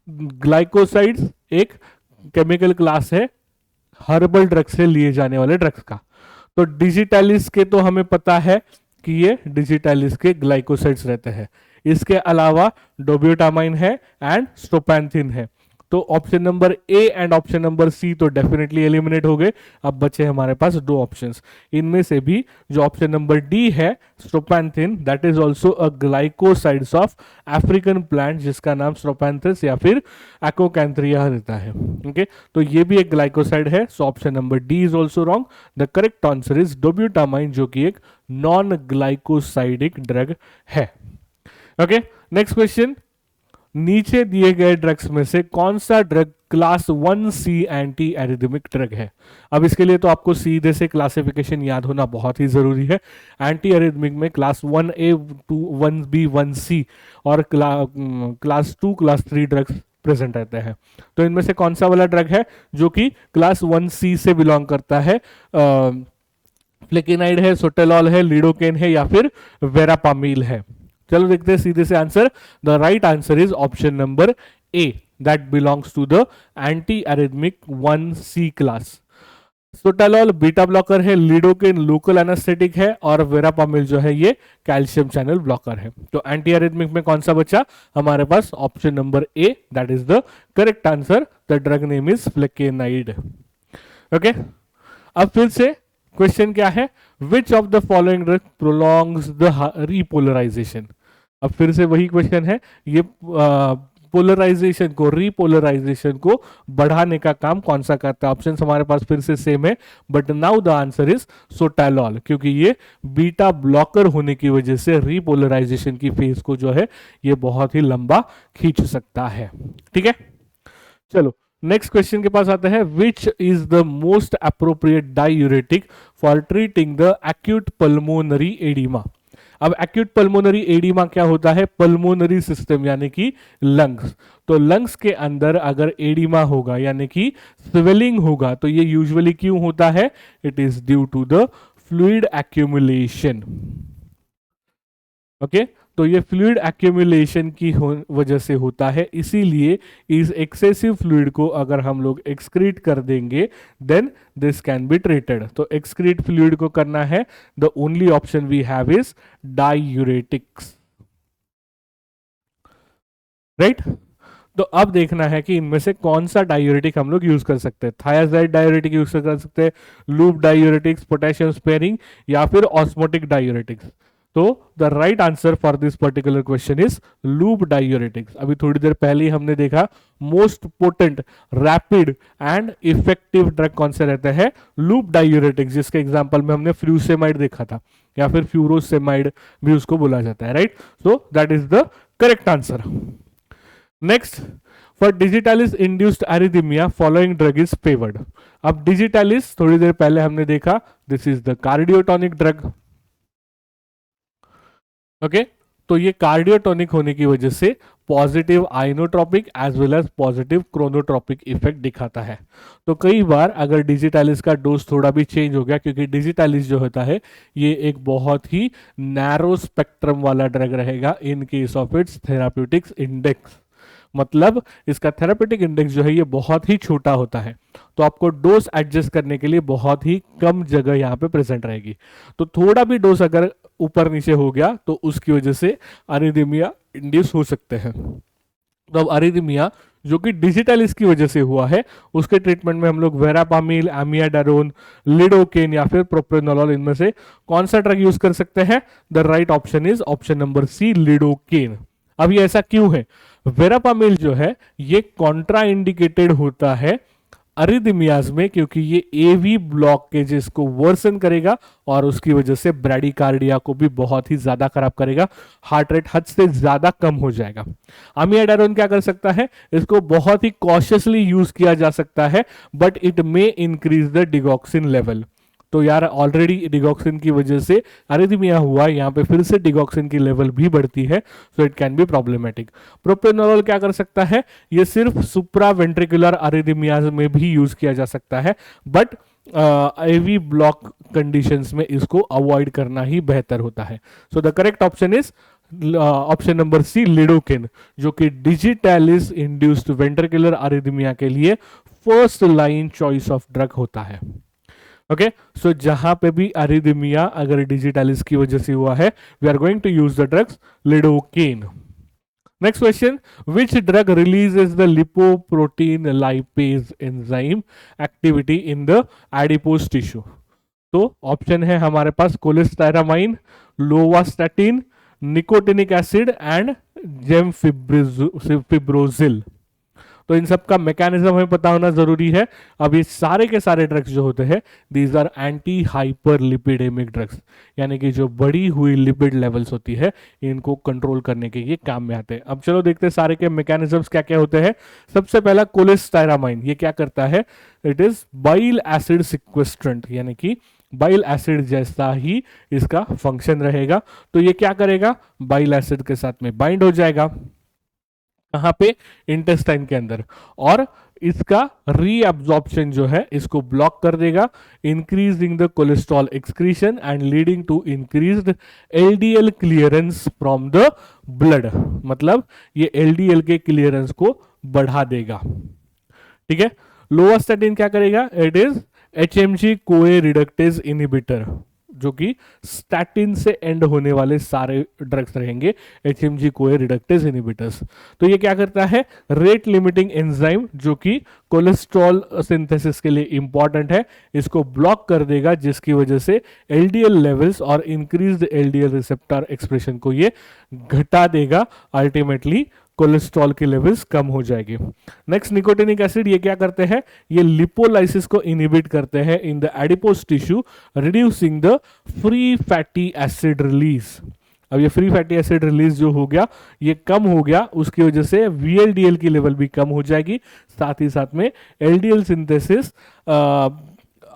ग्लाइकोसाइड्स एक केमिकल क्लास है हर्बल ड्रग से लिए जाने वाले ड्रग्स का। तो डिजिटैलिस के तो हमें पता है कि ये डिजिटैलिस के ग्लाइकोसाइड्स रहते हैं। इसके अलावा डोब्यूटामाइन है एंड स्ट्रोपैंथिन है। तो option number A and option number C तो डेफिनेटली एलिमिनेट हो गए। अब बचे हमारे पास दो ऑप्शंस, इनमें से भी जो ऑप्शन नंबर डी है स्ट्रोपैंथिन, that is also a glycosides of African plant जिसका नाम स्ट्रोपैंथिस या फिर एकोकैंथ्रिया रहता है। ओके, तो ये भी एक ग्लाइकोसाइड है, so option number D is also wrong. The correct answer is डोब्यूटामाइन जो कि एक नॉन ग्लाइकोसाइडिक ड्रग है। ओके, नेक्स्ट क्वेश्चन, नीचे दिए गए ड्रग्स में से कौन सा drug class 1C anti arrhythmic drug है। अब इसके लिए तो आपको सीधे से क्लासिफिकेशन याद होना बहुत ही जरूरी है। एंटी एरिथमिक में क्लास 1A 1B 1C और क्लास 2 क्लास 3 ड्रग्स प्रेजेंट रहते हैं। तो इनमें से कौन सा वाला ड्रग है जो कि क्लास 1C से बिलोंग करता है, फ्लेकेनाइड है, सोटेलॉल है, लिडोकेन है या फिर वेरापामिल है। चलो देखते हैं सीधे से answer. The right answer is option number A, that belongs to the anti arrhythmic 1C class. Sotalol beta blocker है, लिडोकेन लोकल एनेस्थेटिक है और वेरापामिल जो है ये कैल्शियम चैनल ब्लॉकर है। तो एंटी एरिथमिक में कौन सा बचा हमारे पास, option number A, that is the correct answer. The drug name is flecainide. Okay, अब फिर से क्वेश्चन क्या है, which of the following drug prolongs the repolarization. अब फिर से वही क्वेश्चन है, ये पोलराइजेशन को, रीपोलराइजेशन को बढ़ाने का काम कौन सा करता है। ऑप्शन हमारे पास फिर से सेम है, but now the answer is sotalol, क्योंकि ये बीटा ब्लॉकर होने की वजह से रीपोलराइजेशन की फेज को जो है ये बहुत ही लंबा खींच सकता है। ठीक है, चलो नेक्स्ट क्वेश्चन के पास आते हैं, विच is the most appropriate diuretic for treating the acute pulmonary oedema. अब एक्यूट पल्मोनरी एडिमा क्या होता है, पल्मोनरी सिस्टम यानी कि लंग्स। तो लंग्स के अंदर अगर एडिमा होगा यानी कि स्वेलिंग होगा तो ये यूजुअली क्यों होता है, it is due to the fluid accumulation. Okay, तो ये फ्लूइड एक्यूमुलेशन की वजह से होता है, इसीलिए इस एक्सेसिव फ्लूइड को अगर हम लोग एक्सक्रीट कर देंगे then this can be treated. तो एक्सक्रीट फ्लूइड को करना है, the only option we have is diuretics, right. तो अब देखना है कि इनमें से कौन सा डायूरेटिक हम लोग यूज कर सकते हैं। थायाजाइड डायूरेटिक यूज कर सकते हैं, लूप डायूरेटिक्स, पोटेशियम स्पेयरिंग या फिर ऑस्मोटिक डायूरेटिक्स। तो the right answer for this particular question is loop diuretics. अभी थोड़ी देर पहले ही हमने देखा most potent, rapid and effective drug कौन से रहते हैं, लूप डायूरेटिक्स, जिसके एग्जांपल में हमने फ्यूसेमाइड देखा था या फिर फ्यूरोसेमाइड भी उसको बोला जाता है, right. So that is the correct answer. Next, for digitalis induced arrhythmia following drug is favoured. अब डिजिटैलिस थोड़ी देर पहले हमने देखा, this is the cardiotonic drug. Okay, तो ये कार्डियोटोनिक होने की वजह से positive inotropic as well as positive chronotropic effect दिखाता है। तो कई बार अगर डिजिटैलिस का डोज थोड़ा भी चेंज हो गया, क्योंकि डिजिटैलिस जो होता है ये एक बहुत ही नैरो स्पेक्ट्रम वाला ड्रग रहेगा in case of its therapeutics index, मतलब इसका थेरापेटिक इंडेक्स जो है ये बहुत ही छोटा होता है। तो आपको डोज एडजस्ट करने के लिए बहुत ही कम जगह यहाँ पे प्रेजेंट रहेगी। तो थोड़ा भी डोज अगर ऊपर नीचे हो गया तो उसकी वजह से अरिथमिया इंड्यूस हो सकते हैं। तो अब अरिथमिया जो कि डिजिटैलिस की वजह से हुआ है, उसके ट्रीटमेंट में हम लोग वेरापामिल, एमियाडारोन, लिडोकेन या फिर प्रोप्रेनोलॉल, इनमें से कौन सा ड्रग यूज कर सकते हैं। The right option is option number C, lidocaine. अब ये ऐसा क्यों है, वेरापामिल जो है ये कॉन्ट्रा इंडिकेटेड होता है अरिदमियाज में, क्योंकि ये एवी ब्लॉकेजेस को वर्सन करेगा और उसकी वजह से ब्रैडीकार्डिया को भी बहुत ही ज्यादा खराब करेगा, हार्ट रेट हद से ज्यादा कम हो जाएगा। अमियाडारोन क्या कर सकता है, इसको बहुत ही कॉशियसली यूज किया जा सकता है, but it may increase the digoxin level. तो यार ऑलरेडी डिगॉक्सिन की वजह से अरिदमिया हुआ, यहाँ पे फिर से डिगॉक्सिन की लेवल भी बढ़ती है, so it can be problematic. Propranolol क्या कर सकता है, ये सिर्फ सुप्रा वेंट्रिकुलर अरिदमिया में भी यूज किया जा सकता है, बट एवी ब्लॉक कंडीशंस में इसको अवॉइड करना ही बेहतर होता है। So the correct option is option number C, lidocaine, जो कि डिजिटैलिस इंड्यूस्ड वेंट्रिकुलर अरिदमिया के लिए first line choice of drug होता है। ओके, सो जहां पे भी अरिदमिया अगर डिजिटैलिस की वजह से हुआ है, we are going to use the drugs lidocaine. Next question, which drug releases the lipoprotein lipase enzyme activity in the adipose tissue? तो ऑप्शन है हमारे पास cholestyramine, lovastatin, nicotinic acid and gemfibrozil. तो इन सब का मैकेनिज्म हमें पता होना जरूरी है। अब ये सारे के सारे ड्रग्स जो होते हैं, these are anti hyper lipidemic drugs, यानी कि जो बढ़ी हुई लिपिड लेवल्स होती है इनको कंट्रोल करने के ये काम में आते हैं। अब चलो देखते हैं सारे के मैकेनिज्म्स क्या क्या होते हैं। सबसे पहला कोलेस्टायरामाइन, ये क्या करता है, it is bile acid sequestrant, यानी कि बाइल एसिड जैसा ही इसका फंक्शन रहेगा। तो ये क्या करेगा, बाइल एसिड के साथ में बाइंड हो जाएगा, कहाँ पे, इंटेस्टाइन के अंदर, और इसका रीअब्जॉर्प्शन जो है इसको ब्लॉक कर देगा, increasing the cholesterol excretion and leading to increased LDL clearance from the blood. मतलब ये एलडीएल के क्लियरेंस को बढ़ा देगा। ठीक है, लोवास्टैटिन क्या करेगा, इट इज एचएमजी कोए रिडक्टेज इनहिबिटर, जो कि स्टैटिन से एंड होने वाले सारे ड्रग्स रहेंगे, एचएमजी कोए रिडक्टेज इनहिबिटर्स। तो ये क्या करता है, रेट लिमिटिंग एंजाइम, जो कि कोलेस्ट्रॉल सिंथेसिस के लिए इंपॉर्टेंट है, इसको ब्लॉक कर देगा, जिसकी वजह से एलडीएल लेवल्स और इंक्रीज्ड एलडीएल रिसेप्टर एक्सप्रेशन को ये घटा देगा, अल्टीमेटली कोलेस्ट्रॉल की लेवल्स कम हो जाएगी। नेक्स्ट, निकोटिनिक एसिड, ये क्या करते हैं, ये लिपोलाइसिस को इनहिबिट करते हैं इन the adipose tissue, reducing the free fatty acid release. अब ये फ्री फैटी एसिड रिलीज जो हो गया, ये कम हो गया, उसकी वजह से वीएलडीएल की लेवल भी कम हो जाएगी, साथ ही साथ में LDL synthesis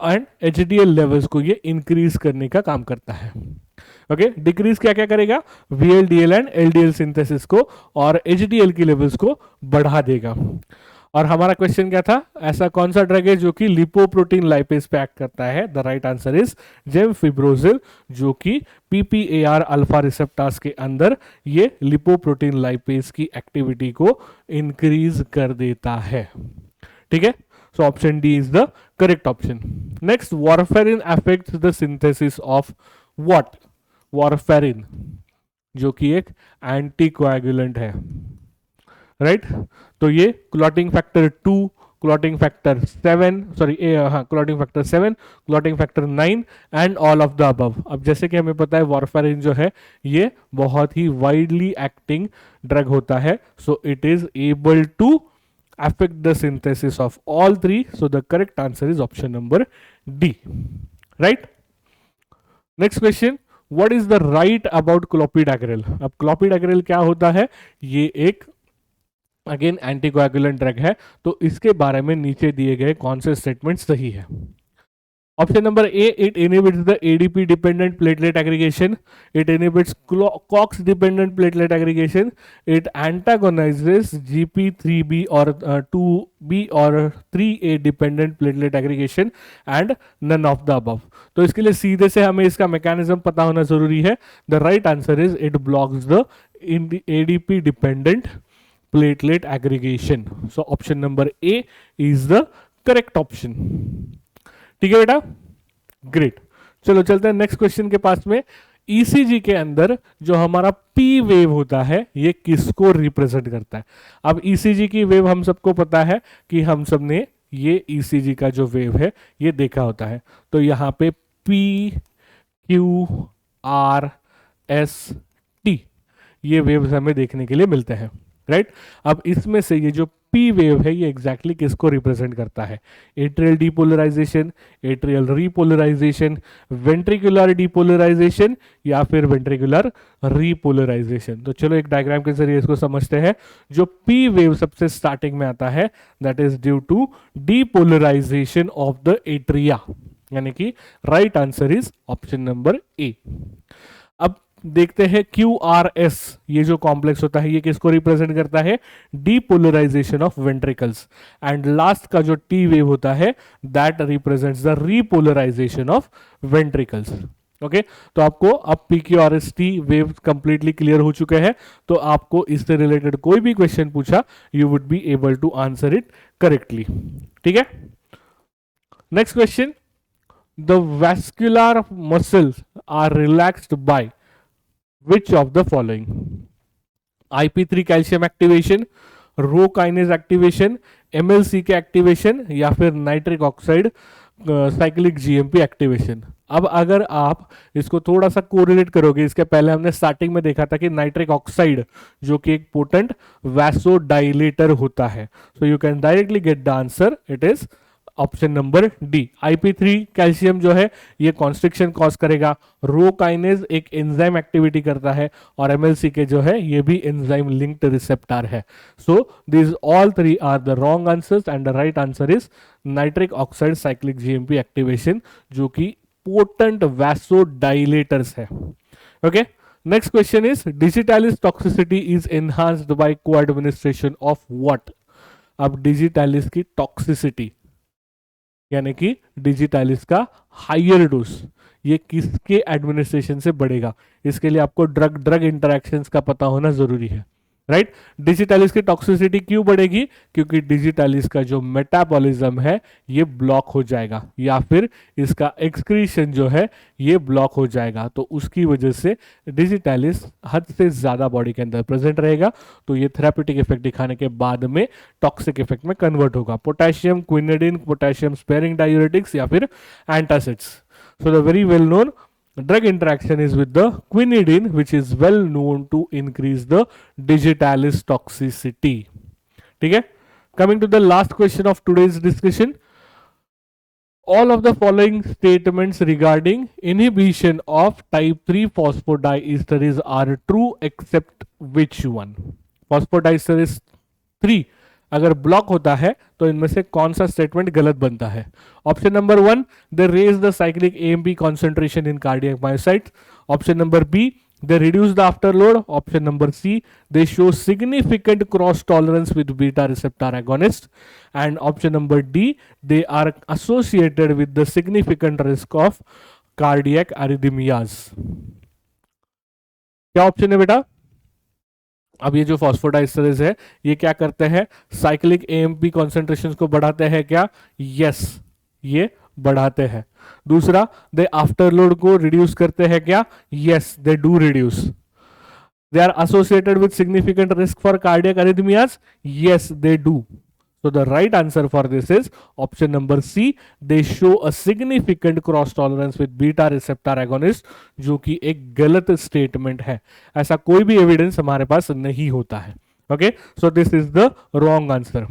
and HDL levels को ये इंक्रीज करने का काम करता है। ओके, डिक्रीज क्या क्या करेगा, वीएलडीएल एंड एलडीएल सिंथेसिस को और एचडीएल की लेवल्स को बढ़ा देगा। और हमारा क्वेश्चन क्या था, ऐसा कौन सा ड्रग है जो कि लिपोप्रोटीन लाइपेज पे एक्ट करता है? द राइट आंसर इज जेमफिब्रोजिल, जो कि पीपीएआर अल्फा रिसेप्टर्स के अंदर ये लिपोप्रोटीन लाइपेज की एक्टिविटी को इंक्रीज कर देता है। ठीक है, so option D is the correct option. Next, warfarin affects the synthesis of what? Warfarin, जो कि एक एंटीकोएगुलेंट है, राइट? तो ये clotting factor 2, clotting factor 7, sorry clotting factor 7, clotting factor 9 and all of the above. अब जैसे कि हमें पता है वारफेरिन जो है ये बहुत ही वाइडली एक्टिंग ड्रग होता है, so it is able to affect the synthesis of all three, so the correct answer is option number D, right? Next question, what is the right about clopidogrel? अब clopidogrel क्या होता है, ये एक again anticoagulant drug है, तो इसके बारे में नीचे दिए गए कौन से स्टेटमेंट सही है? Option number A, it inhibits the ADP dependent platelet aggregation, it inhibits COX dependent platelet aggregation, it antagonizes GP3B और 2B और 3A dependent platelet aggregation and none of the above. तो इसके लिए सीधे से हमें इसका मैकेनिज्म पता होना जरूरी है। The right answer is it blocks the ADP dependent platelet aggregation, so option number A is the correct option. ठीक है बेटा, ग्रेट। चलो चलते हैं नेक्स्ट क्वेश्चन के पास में। ईसीजी के अंदर जो हमारा पी वेव होता है ये किसको रिप्रेजेंट करता है? अब ईसीजी की वेव हम सबको पता है कि हम सब ने ये ईसीजी का जो वेव है ये देखा होता है। तो यहाँ पे P Q R S T ये वेव्स हमें देखने के लिए मिलते हैं, राइट। अब इसमें से ये जो पी वेव है ये एग्जैक्टली किसको रिप्रेजेंट करता है? Atrial depolarization, atrial repolarization, ventricular depolarization या फिर वेंट्रिकुलर रीपोलराइजेशन। तो चलो एक डायग्राम के जरिए इसको समझते हैं। जो पी वेव सबसे स्टार्टिंग में आता है that is due to depolarization of the atria, यानी कि right answer is option number A. अब देखते हैं QRS, ये जो कॉम्प्लेक्स होता है ये किसको रिप्रेजेंट करता है? Depolarization of ventricles. And last का जो T वेव होता है that represents the repolarization of ventricles. Okay, तो आपको अब PQRS T wave completely clear हो चुके हैं, तो आपको इससे रिलेटेड कोई भी क्वेश्चन पूछा you would be able to answer it correctly. ठीक है, next question, the vascular muscles are relaxed by which of the following? IP3 calcium activation, rho kinase activation, MLCK activation या फिर nitric oxide cyclic GMP activation. अब अगर आप इसको थोड़ा सा कोरिलेट करोगे, इसके पहले हमने स्टार्टिंग में देखा था कि नाइट्रिक ऑक्साइड जो कि एक पोटेंट वैसोडाइलेटर होता है, so you can directly get the answer, it is option number D. IP3 calcium जो है ये कॉन्स्ट्रिक्शन कॉज करेगा, रो काइनेज एक एंजाइम एक्टिविटी करता है, और MLCK जो है ये भी एंजाइम लिंक्ड रिसेप्टर है। So this all three are the wrong answers and the right answer is nitric oxide cyclic GMP activation, जो कि पोटेंट वैसोडाइलेटर्स है। Okay, next question is digitalis toxicity is enhanced by co administration of what? अब digitalis की toxicity यानी कि digitalis का higher dose ये किसके एडमिनिस्ट्रेशन से बढ़ेगा? इसके लिए आपको ड्रग इंटरैक्शंस का पता होना जरूरी है, राइट। डिजिटालिस की टॉक्सिसिटी क्यों बढ़ेगी? क्योंकि डिजिटालिस का जो मेटाबॉलिज्म है ये ब्लॉक हो जाएगा, या फिर इसका एक्सक्रीशन जो है ये ब्लॉक हो जाएगा, तो उसकी वजह से डिजिटालिस हद से ज्यादा बॉडी के अंदर प्रेजेंट रहेगा, तो ये थेरापेटिक इफेक्ट दिखाने के बाद में टॉक्सिक इफेक्ट में कन्वर्ट होगा। Potassium quinidine, potassium sparing diuretics या फिर antacids. So the very well known drug interaction is with the quinidine, which is well known to increase the digitalis toxicity. ठीक है, coming to the last question of today's discussion, all of the following statements regarding inhibition of type 3 phosphodiesterase are true except which one? Phosphodiesterase 3 अगर block होता है तो इनमें से कौन सा स्टेटमेंट गलत बनता है? Option number 1, they raise the cyclic AMP concentration in cardiac myocytes. Option number B, they reduce the afterload. Option number C, they show significant cross tolerance with beta receptor agonist. And option number D, they are associated with the significant risk of cardiac arrhythmias. क्या option है बेटा? अब ये जो फॉस्फोडाइस्टरेज है ये क्या करते हैं? साइक्लिक AMP कॉन्सेंट्रेशन को बढ़ाते हैं क्या? यस, ये बढ़ाते हैं। दूसरा, दे आफ्टरलोड को रिड्यूस करते हैं क्या? Yes, they do reduce. They are associated with significant risk for cardiac arrhythmias? Yes, they do. So the right answer for this is option number C. They show a significant cross tolerance with beta receptor agonist, जो कि एक गलत statement है। ऐसा कोई भी evidence हमारे पास नहीं होता है। Okay, so this is the wrong answer.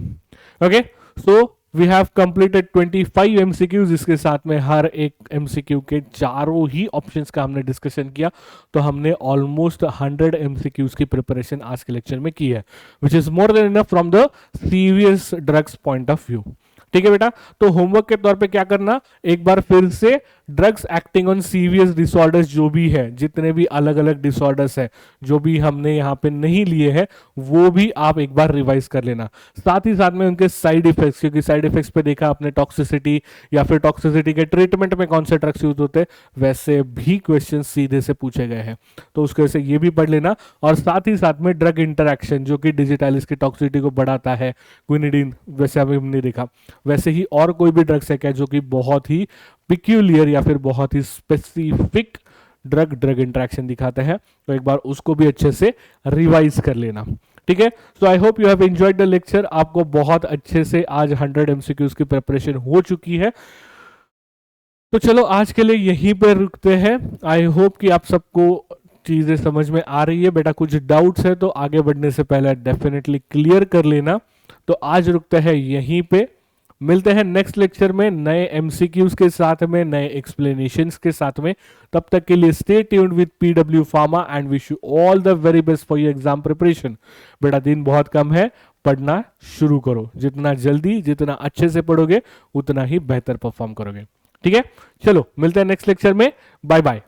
Okay, so we have completed 25 MCQs। इसके साथ में हर एक MCQ के चारों ही ऑप्शंस का हमने डिस्कशन किया, तो हमने ऑलमोस्ट 100 MCQs की प्रिपरेशन आज के लेक्चर में की है, which is more than enough from the serious drugs point of view. ठीक है बेटा, तो होमवर्क के तौर पे क्या करना, एक बार फिर से drugs acting on serious disorders जो भी है, जितने भी अलग अलग डिसऑर्डर्स है जो भी हमने यहाँ पे नहीं लिए हैं, वो भी आप एक बार रिवाइज कर लेना। साथ ही साथ में उनके साइड इफेक्ट्स, क्योंकि साइड इफेक्ट्स पे देखा आपने टॉक्सिसिटी या फिर टॉक्सिसिटी के ट्रीटमेंट में कौन से ड्रग्स यूज होते हैं, वैसे भी क्वेश्चन सीधे से पूछे गए हैं, तो उसके वजह से ये भी पढ़ लेना। और साथ ही साथ में ड्रग इंटरैक्शन जो कि डिजिटालिस की टॉक्सिसिटी को बढ़ाता है, क्विनिडीन वैसे अभी हमने देखा, वैसे ही और कोई भी ड्रग्स है क्या जो कि बहुत ही पिक्यूलियर या फिर बहुत ही स्पेसिफिक ड्रग इंटरैक्शन दिखाते हैं, तो एक बार उसको भी अच्छे से रिवाइज कर लेना। ठीक है, so I hope you have enjoyed the lecture. आपको बहुत अच्छे से आज 100 MCQs की प्रिपरेशन हो चुकी है, तो चलो आज के लिए यहीं पर रुकते हैं। आई होप कि आप सबको चीजें समझ में आ रही है बेटा? कुछ डाउट्स है तो आगे बढ़ने से पहले डेफिनेटली क्लियर कर लेना। तो आज रुकते हैं यहीं पे, मिलते हैं नेक्स्ट लेक्चर में नए एमसीक्यूज के साथ में, नए एक्सप्लेनेशंस के साथ में। तब तक के लिए stay tuned with PW pharma and wish you all the very best for your exam preparation. बेटा दिन बहुत कम है, पढ़ना शुरू करो। जितना जल्दी, जितना अच्छे से पढ़ोगे उतना ही बेहतर परफॉर्म करोगे। ठीक है, चलो मिलते हैं नेक्स्ट लेक्चर में। Bye bye.